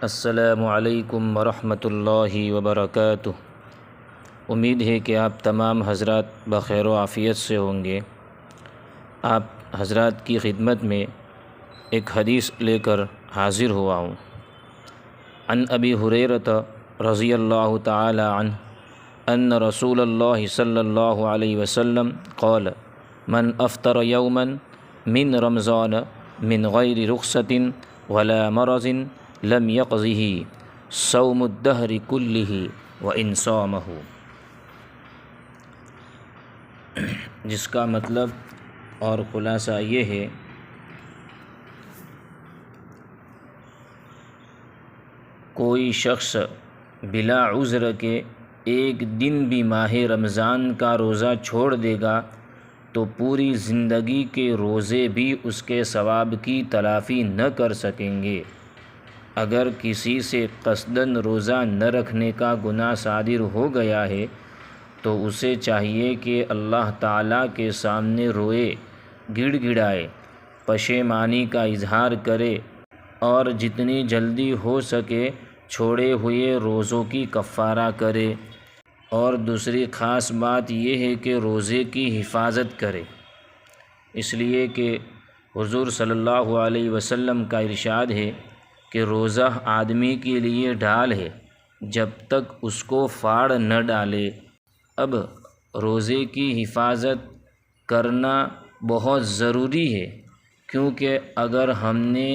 السلام علیکم ورحمۃ اللہ وبرکاتہ۔ امید ہے کہ آپ تمام حضرات بخیر و عافیت سے ہوں گے۔ آپ حضرات کی خدمت میں ایک حدیث لے کر حاضر ہوا ہوں۔ عن ابی ہریرہ رضی اللہ تعالی عنہ ان رسول اللہ صلی اللہ علیہ وسلم قال من افطر یوما من رمضان من غیر رخصۃ ولا مرض لم یقضہ صوم الدہر کلہ وان صامہ، جس کا مطلب اور خلاصہ یہ ہے کوئی شخص بلا عذر کے ایک دن بھی ماہ رمضان کا روزہ چھوڑ دے گا تو پوری زندگی کے روزے بھی اس کے ثواب کی تلافی نہ کر سکیں گے۔ اگر کسی سے قصداً روزہ نہ رکھنے کا گناہ صادر ہو گیا ہے تو اسے چاہیے کہ اللہ تعالیٰ کے سامنے روئے، گڑ گڑائے، پشیمانی کا اظہار کرے اور جتنی جلدی ہو سکے چھوڑے ہوئے روزوں کی کفارہ کرے۔ اور دوسری خاص بات یہ ہے کہ روزے کی حفاظت کرے، اس لیے کہ حضور صلی اللہ علیہ وسلم کا ارشاد ہے کہ روزہ آدمی کے لیے ڈھال ہے جب تک اس کو پھاڑ نہ ڈالے۔ اب روزے کی حفاظت کرنا بہت ضروری ہے، کیونکہ اگر ہم نے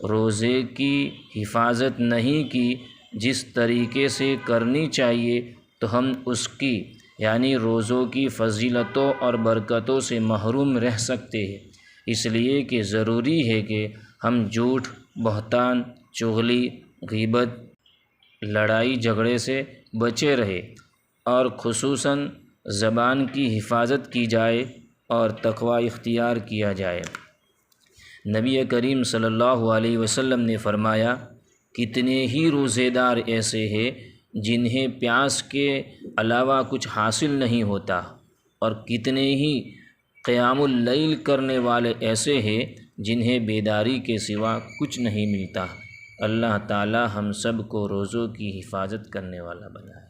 روزے کی حفاظت نہیں کی جس طریقے سے کرنی چاہیے تو ہم اس کی یعنی روزوں کی فضیلتوں اور برکتوں سے محروم رہ سکتے ہیں۔ اس لیے کہ ضروری ہے کہ ہم جھوٹ، بہتان، چغلی، غیبت، لڑائی جھگڑے سے بچے رہے اور خصوصاً زبان کی حفاظت کی جائے اور تقوی اختیار کیا جائے۔ نبی کریم صلی اللہ علیہ وسلم نے فرمایا، کتنے ہی روزے دار ایسے ہیں جنہیں پیاس کے علاوہ کچھ حاصل نہیں ہوتا، اور کتنے ہی قیام اللیل کرنے والے ایسے ہیں جنہیں بیداری کے سوا کچھ نہیں ملتا۔ اللہ تعالی ہم سب کو روزوں کی حفاظت کرنے والا بنائے۔